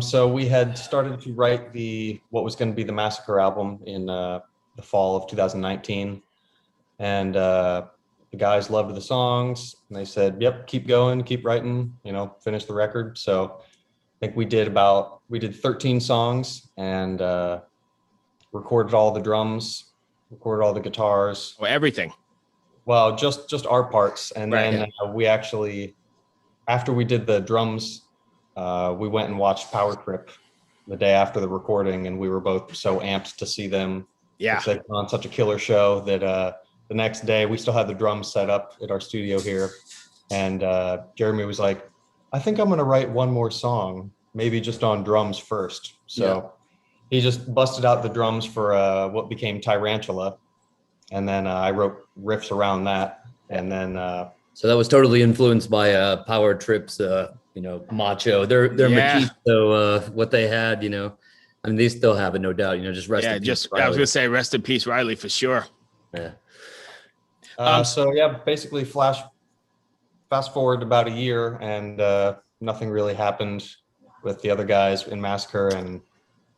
So we had started to write what was going to be the Massacre album in the fall of 2019, and the guys loved the songs, and they said, "Yep, keep going, keep writing, finish the record." So I think we did 13 songs and recorded all the drums, recorded all the guitars. Oh, everything. Well, just our parts, and Right. then we actually, after we did the drums, we went and watched Power Trip the day after the recording, and we were both so amped to see them. Yeah. They put on such a killer show that the next day we still had the drums set up at our studio here, and Jeramie was like, "I think I'm gonna write one more song, maybe just on drums first." So he just busted out the drums for what became Tyrantula, and then I wrote riffs around that, and then. So that was totally influenced by Power Trip's, macho. They're Machismo, what they had, I mean, they still have it, no doubt. Just rest in peace. I was gonna say rest in peace, Riley, for sure. Yeah. So basically fast forward about a year, and nothing really happened with the other guys in Massacre, and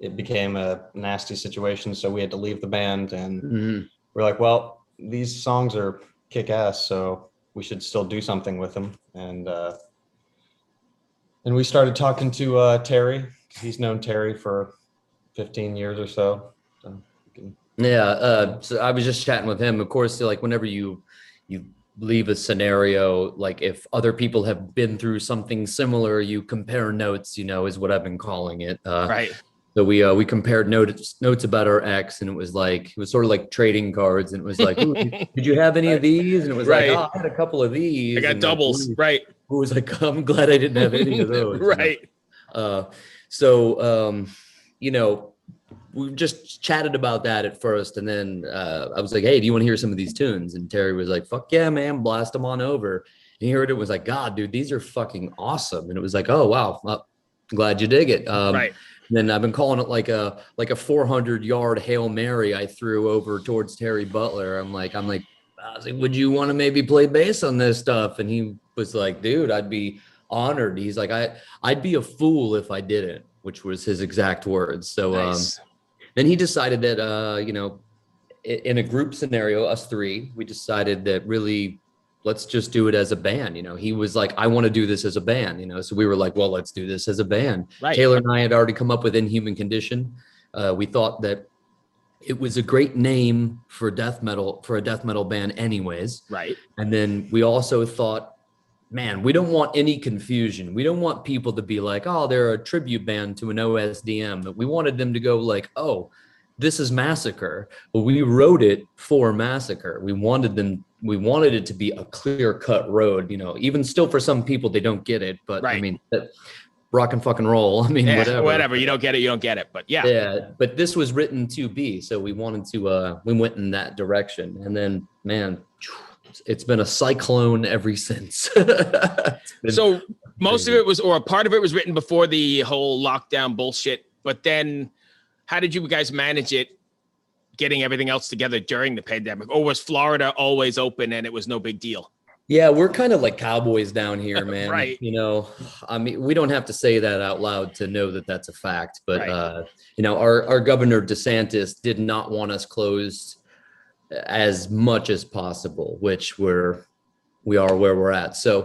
it became a nasty situation. So we had to leave the band, and we're like, well, these songs are kick ass, so we should still do something with them. And we started talking to Terry. He's known Terry for 15 years or so. So I was just chatting with him. Of course, like whenever you leave a scenario, like if other people have been through something similar, you compare notes, is what I've been calling it. Right. So we compared notes about our ex, and it was sort of like trading cards, and it was like, did you have any of these? And it was like, oh, I had a couple of these. I got doubles, right? It was like, I'm glad I didn't have any of those. Right. We just chatted about that at first, and then I was like, hey, do you want to hear some of these tunes? And Terry was like, fuck yeah, man, blast them on over. And he heard it, was like, God, dude, these are fucking awesome. And it was like, oh wow, well, glad you dig it. Right. Then I've been calling it like a 400-yard Hail Mary I threw over towards Terry Butler. I was like, would you want to maybe play bass on this stuff? And he was like, dude, I'd be honored. He's like, I'd be a fool if I didn't, which was his exact words. So nice. Then he decided that, in a group scenario, us three, we decided that really, let's just do it as a band. He was like, I want to do this as a band, so we were like, well, let's do this as a band. Right. Taylor and I had already come up with Inhuman Condition. We thought that it was a great name for a death metal band anyways. Right. And then we also thought, man, we don't want any confusion. We don't want people to be like, oh, they're a tribute band to an OSDM. But we wanted them to go like, oh, this is Massacre. Well, we wrote it for Massacre. We wanted it to be a clear-cut road, even still for some people, they don't get it. But right. I mean, rock and fucking roll. I mean, whatever. You don't get it, you don't get it. But yeah. Yeah. But this was written to be. So we wanted to, we went in that direction. And then, man, it's been a cyclone ever since. So most of it was, or a part of it was written before the whole lockdown bullshit. But then how did you guys manage it, getting everything else together during the pandemic? Or was Florida always open and it was no big deal? Yeah, we're kind of like cowboys down here, man. Right. I mean, we don't have to say that out loud to know that that's a fact. But, right. Our Governor DeSantis did not want us closed as much as possible, which we are where we're at. So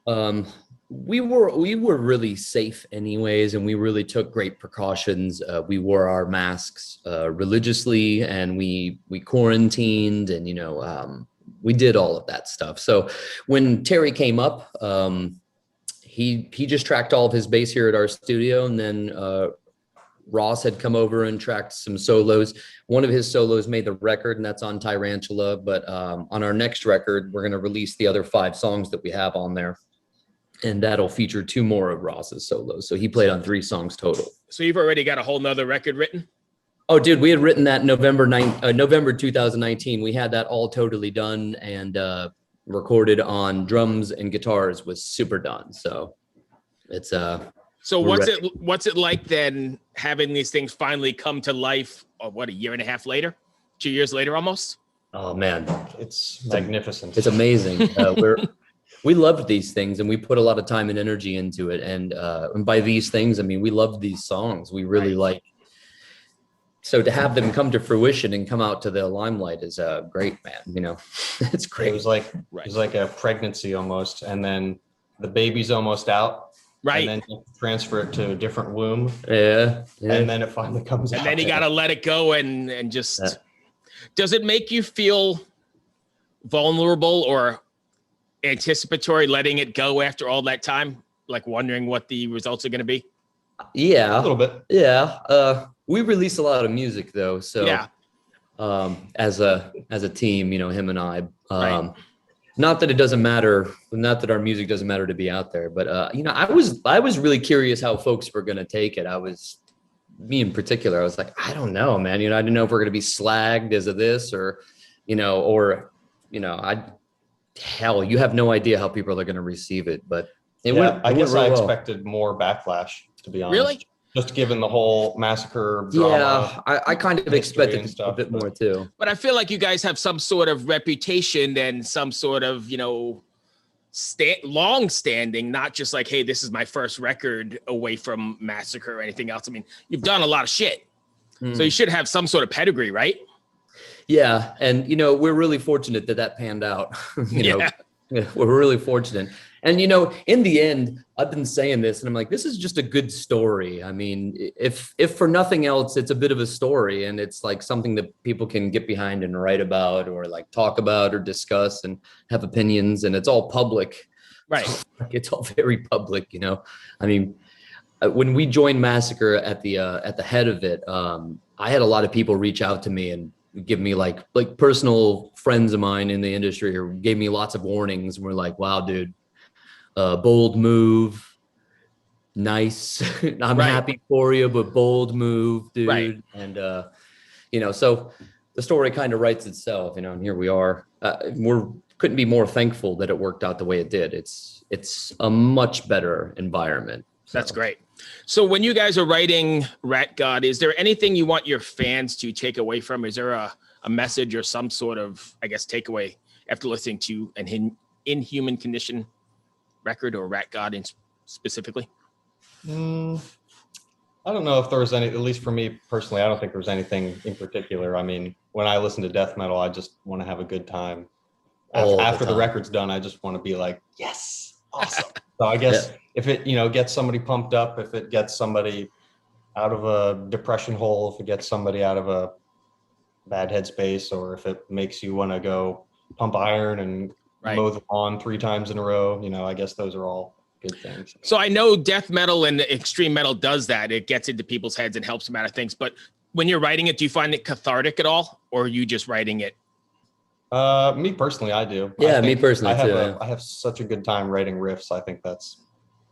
right. we were really safe anyways, and we really took great precautions. We wore our masks religiously, and we quarantined, and we did all of that stuff. So when Terry came up, he just tracked all of his bass here at our studio, and then Ross had come over and tracked some solos. One of his solos made the record, and that's on Tyrantula. But on our next record, we're going to release the other 5 songs that we have on there. And that'll feature 2 more of Ross's solos. So he played on 3 songs total. So you've already got a whole nother record written? Oh, dude, we had written that November 2019. We had that all totally done and recorded on drums and guitars, was super done. So it's So what's it like then, having these things finally come to life? A year and a half later, 2 years later, almost? Oh man, it's magnificent. It's amazing. we loved these things and we put a lot of time and energy into it. And by these things, I mean, we loved these songs. We really like, so to have them come to fruition and come out to the limelight is great, man. You know, it's great. It was like a pregnancy almost. And then the baby's almost out. Right. And then you transfer it to a different womb. Yeah. And then it finally comes out. And then you got to let it go and just, does it make you feel vulnerable or anticipatory letting it go after all that time? Like wondering what the results are going to be? Yeah. A little bit. Yeah. We release a lot of music though. So yeah. As a team, you know, him and I, Right. not that it doesn't matter, not that our music doesn't matter to be out there, but you know, I was really curious how folks were going to take it. Me in particular, I was like, I don't know, man. You know, I didn't know if we're going to be slagged as of this or, you know, hell, you have no idea how people are going to receive it, but I guess I expected more backlash, to be honest. Really? Just given the whole massacre drama. Yeah, I kind of expected a bit more too. But I feel like you guys have some sort of reputation and some sort of, you know, long standing, not just like, hey, this is my first record away from massacre or anything else. I mean, you've done a lot of shit. So you should have some sort of pedigree, right? Yeah. And, you know, we're really fortunate that panned out. you know, we're really fortunate. And, you know, in the end, I've been saying this and I'm like, this is just a good story. I mean, if for nothing else, it's a bit of a story and it's like something that people can get behind and write about or like talk about or discuss and have opinions, and it's all public. Right. It's all very public, you know. I mean, when we joined Massacre at the head of it, I had a lot of people reach out to me and give me like personal friends of mine in the industry who gave me lots of warnings and were like, wow, dude, bold move. Nice. I'm happy for you, but bold move, dude. Right. And, you know, so the story kind of writes itself, you know, and here we are. Couldn't be more thankful that it worked out the way it did. It's a much better environment. So. That's great. So when you guys are writing Rat God, is there anything you want your fans to take away from? Is there a message or some sort of, I guess, takeaway after listening to an Inhuman Condition record or Rat God specifically? I don't know if there was any, at least for me personally, I don't think there was anything in particular. I mean, when I listen to death metal, I just want to have a good time. After the record's done, I just want to be like, yes, awesome. So I guess if it, you know, gets somebody pumped up, if it gets somebody out of a depression hole, if it gets somebody out of a bad headspace, or if it makes you want to go pump iron and mow the lawn 3 times in a row, you know, I guess those are all good things. So I know death metal and extreme metal does that. It gets into people's heads and helps them out of things. But when you're writing it, do you find it cathartic at all? Or are you just writing it? Me personally, I do. Yeah, me personally I have such a good time writing riffs. I think that's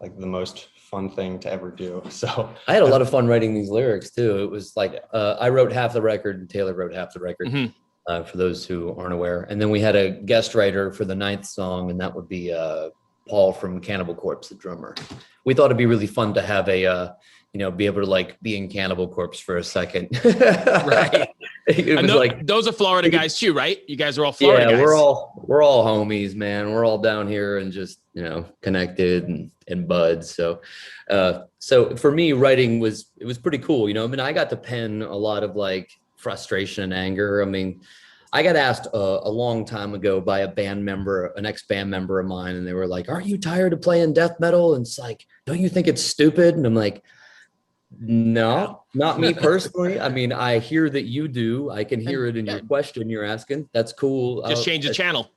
like the most fun thing to ever do. So I had a lot of fun writing these lyrics too. It was like I wrote half the record and Taylor wrote half the record. For those who aren't aware. And then we had a guest writer for the 9th song, and that would be Paul from Cannibal Corpse, the drummer. We thought it'd be really fun to have you know, be able to like be in Cannibal Corpse for a second. Right. It was like those are Florida guys too, right? You guys are all Florida guys. Yeah, we're all homies, man. We're all down here and just, you know, connected and buds. So for me, writing was pretty cool. You know, I mean, I got to pen a lot of like frustration and anger. I mean, I got asked a long time ago by an ex-band member of mine, and they were like, "Aren't you tired of playing death metal?" And it's like, "Don't you think it's stupid?" And I'm like, no, not me personally. I mean, I hear that you do. I can hear it in your question you're asking. That's cool. Just change the channel.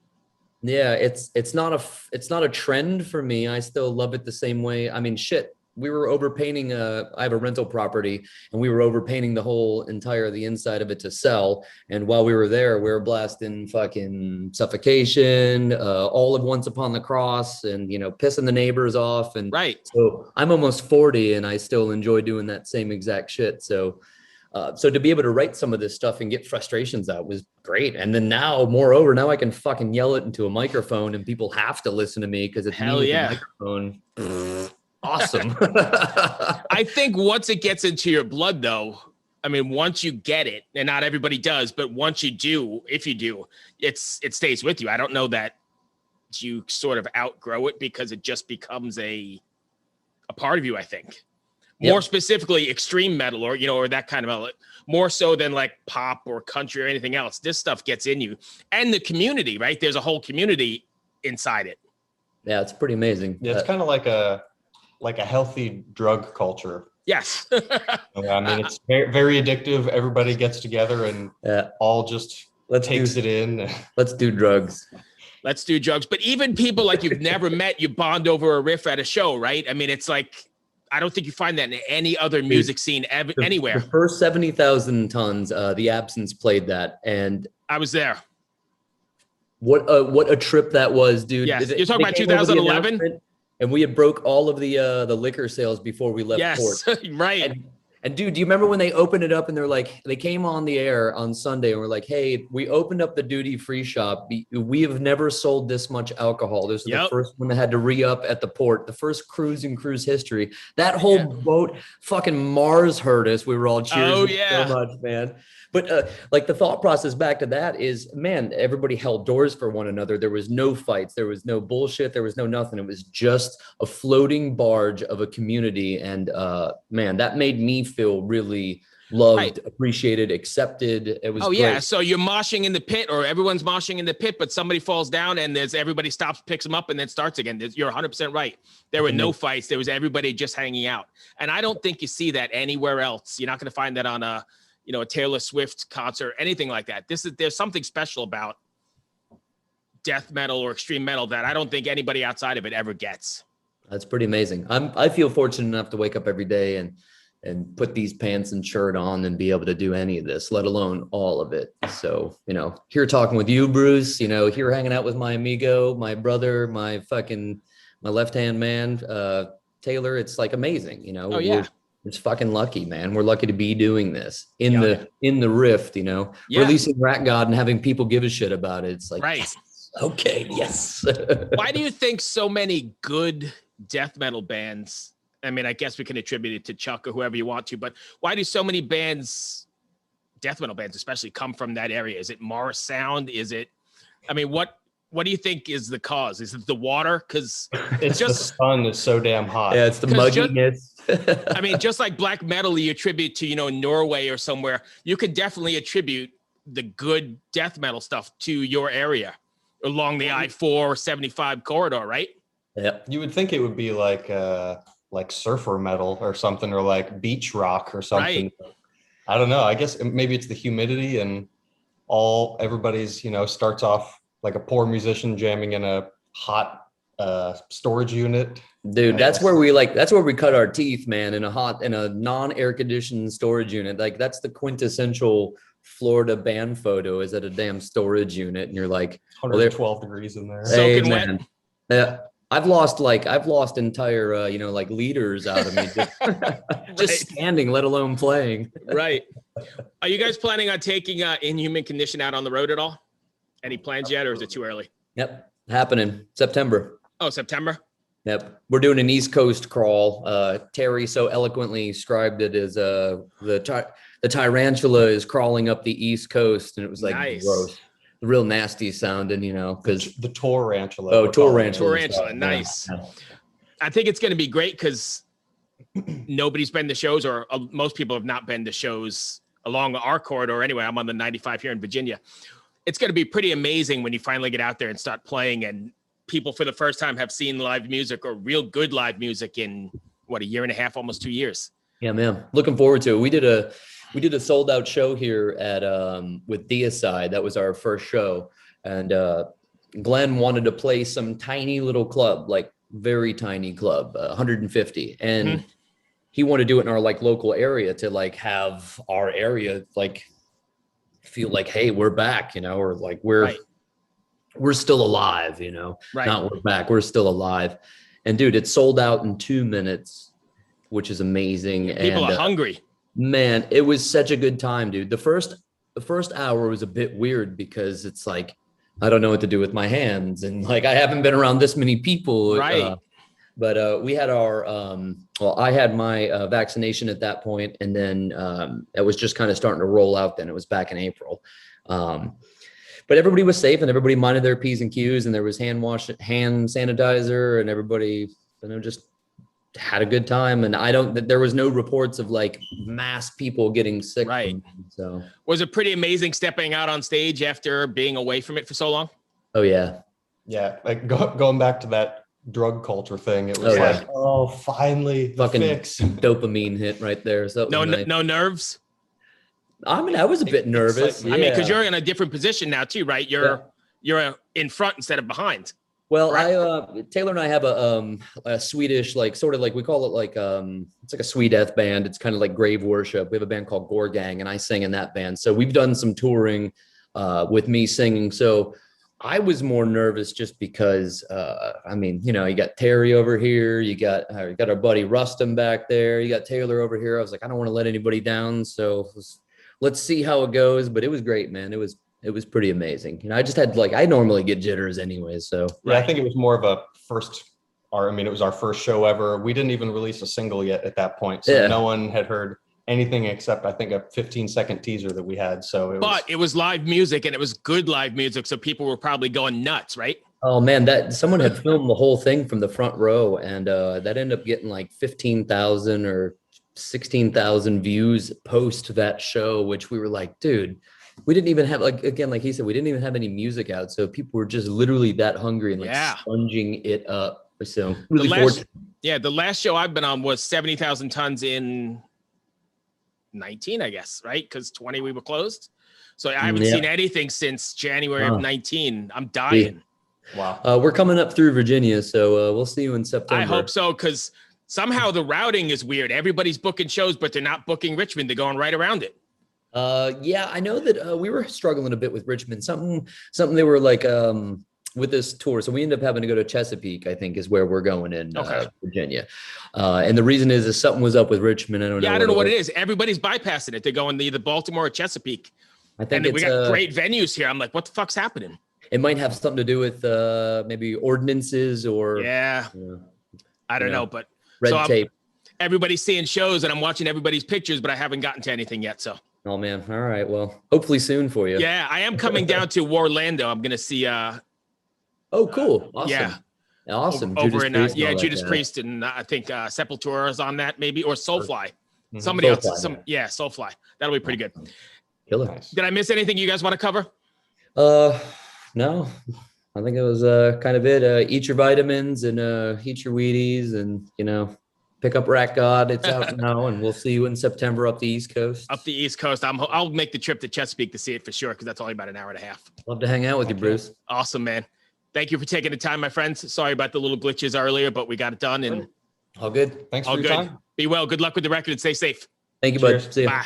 Yeah, it's not a trend for me. I still love it the same way. I mean, shit. We were overpainting I have a rental property, and we were overpainting the inside of it to sell. And while we were there, we were blasting fucking Suffocation, all of Once Upon the Cross, and, you know, pissing the neighbors off. And so I'm almost 40 and I still enjoy doing that same exact shit. So to be able to write some of this stuff and get frustrations out was great. And then moreover, now I can fucking yell it into a microphone and people have to listen to me because it's me with the microphone. Awesome. I think once it gets into your blood, though, I mean, once you get it, and not everybody does, but once you do, if you do, it stays with you. I don't know that you sort of outgrow it because it just becomes a part of you, I think. More specifically, extreme metal or, or that kind of metal, more so than like pop or country or anything else. This stuff gets in you. And the community, right? There's a whole community inside it. Yeah, it's pretty amazing. Yeah, it's kind of like a healthy drug culture. Yes. I mean, it's very, very addictive. Everybody gets together and all just takes it in. Let's do drugs. Let's do drugs. But even people like you've never met, you bond over a riff at a show, right? I mean, it's like, I don't think you find that in any other music scene anywhere. The first 70,000 tons, the Absence played that, and I was there. What a trip that was, dude! Yes, you're talking about 2011, and we had broke all of the liquor sales before we left port. Right. And dude, do you remember when they opened it up and they're like, they came on the air on Sunday and we're like, hey, we opened up the duty-free shop. We have never sold this much alcohol. This is the first one that had to re-up at the port, the first cruise in cruise history. That whole boat, fucking Mars heard us. We were all cheering so much, man. But like the thought process back to that is, man, everybody held doors for one another. There was no fights. There was no bullshit. There was no nothing. It was just a floating barge of a community. And man, that made me feel really loved, appreciated, accepted. It was great. So you're moshing in the pit, or everyone's moshing in the pit, but somebody falls down and everybody stops, picks them up, and then starts again. You're 100% right. There were no fights. There was everybody just hanging out. And I don't think you see that anywhere else. You're not going to find that on a Taylor Swift concert, anything like that. There's something special about death metal or extreme metal that I don't think anybody outside of it ever gets. That's pretty amazing. I feel fortunate enough to wake up every day and put these pants and shirt on and be able to do any of this, let alone all of it. So, here talking with you, Bruce, here hanging out with my amigo, my brother, my left-hand man, Taylor. It's like amazing, We're just fucking lucky, man. We're lucky to be doing this in the rift, releasing Rat God and having people give a shit about it. It's like, yes, okay, yes. Why do you think so many good death metal bands, I mean, I guess we can attribute it to Chuck or whoever you want to, but why do so many bands, death metal bands especially, come from that area? Is it Morris sound? Is it, I mean, what do you think is the cause? Is it the water? Because it's just the sun is so damn hot. Yeah, it's the mugginess. I mean, just like black metal, you attribute to, Norway or somewhere, you could definitely attribute the good death metal stuff to your area along the I-475 corridor, right? Yeah. You would think it would be like surfer metal or something, or like beach rock or something. Right. I don't know. I guess maybe it's the humidity and everybody's, starts off like a poor musician jamming in a hot storage unit. Dude, that's where we cut our teeth, man, in a non-air conditioned storage unit. Like that's the quintessential Florida band photo, is at a damn storage unit, and you're like 112 degrees in there. Hey, man. Yeah. I've lost entire like liters out of me just standing, let alone playing. Right. Are you guys planning on taking Inhuman Condition out on the road at all? Any plans yet, or is it too early? Yep. Happening September. Oh, September? Yep. We're doing an East Coast crawl. Terry so eloquently described it as the tarantula is crawling up the East Coast, and it was like gross. Real nasty sounding, because the Tarantula. Oh, Tarantula. Tarantula, nice. Yeah. I think it's going to be great because nobody's been to shows, or most people have not been to shows along our corridor. Anyway, I'm on the 95 here in Virginia. It's going to be pretty amazing when you finally get out there and start playing, and people for the first time have seen live music, or real good live music, in a year and a half, almost 2 years. Yeah, man. Looking forward to it. We did a sold out show here at with Deicide. That was our first show, and Glenn wanted to play some tiny little club, like very tiny club, 150, and he wanted to do it in our like local area to like have our area like feel like, hey, we're back, or like we're still alive, not we're back, we're still alive. And dude, it sold out in 2 minutes, which is amazing. People are hungry. Man, it was such a good time, dude. The first hour was a bit weird because it's like, I don't know what to do with my hands. And like, I haven't been around this many people. Right. But we had I had my vaccination at that point, and then it was just kind of starting to roll out then. It was back in April. but everybody was safe and everybody minded their P's and Q's, and there was hand sanitizer, and everybody, just had a good time. And there was no reports of like mass people getting sick. Right. So was it pretty amazing stepping out on stage after being away from it for so long? Oh yeah. Yeah. Like going back to that drug culture thing, it was finally the fucking fix. dopamine hit right there. So No nerves. I mean, I was a bit nervous. I mean, because you're in a different position now too, right? You're in front instead of behind. Well, Taylor and I have a Swedish, like sort of like, we call it like it's like a Swede death band. It's kind of like grave worship. We have a band called Gore Gang, and I sing in that band. So we've done some touring with me singing. So I was more nervous just because I mean, you got Terry over here, you got our buddy Rustum back there, you got Taylor over here. I was like, I don't want to let anybody down, so let's see how it goes. But it was great, man. It was pretty amazing. I just had I normally get jitters anyway. So yeah, I think it was more of a it was our first show ever. We didn't even release a single yet at that point. So no one had heard anything except I think a 15-second teaser that we had. So it was live music, and it was good live music. So people were probably going nuts, right? Oh man, that someone had filmed the whole thing from the front row, and that ended up getting like 15,000 or 16,000 views post that show, which we were like, dude, we didn't even have, like he said, we didn't even have any music out. So people were just literally that hungry and sponging it up. So really the last show I've been on was 70,000 tons in 19, I guess, right? Because 20 we were closed. So I haven't seen anything since January of 19. I'm dying. Wow. We're coming up through Virginia, so we'll see you in September. I hope so, because somehow the routing is weird. Everybody's booking shows, but they're not booking Richmond. They're going right around it. Yeah, I know that we were struggling a bit with Richmond. Something they were like with this tour. So we ended up having to go to Chesapeake, I think, is where we're going in Virginia. And the reason is something was up with Richmond. I don't know. Yeah, I don't know what it is. Everybody's bypassing it. They're going to either Baltimore or Chesapeake. I think we got great venues here. I'm like, what the fuck's happening? It might have something to do with maybe ordinances or I don't know, but red tape. Everybody's seeing shows, and I'm watching everybody's pictures, but I haven't gotten to anything yet. So. Oh man. All right. Well, hopefully soon for you. Yeah, I am coming down to Orlando. I'm gonna see. Oh, Awesome. cool. Over in Judas Priest, and I think Sepultura is on that, maybe, or Soulfly. Somebody else. Soulfly. That'll be pretty good. Killer. Nice. Did I miss anything you guys want to cover? No. I think it was kind of it. Eat your vitamins and eat your Wheaties, and pick up Rat God. It's out now, and we'll see you in September up the East Coast. Up the East Coast. I'll make the trip to Chesapeake to see it for sure, because that's only about an hour and a half. Love to hang out with you, Bruce. Awesome, man. Thank you for taking the time, my friends. Sorry about the little glitches earlier, but we got it done. And all good. Thanks for your time. Be well. Good luck with the record, and stay safe. Thank you, bud. See you. Bye.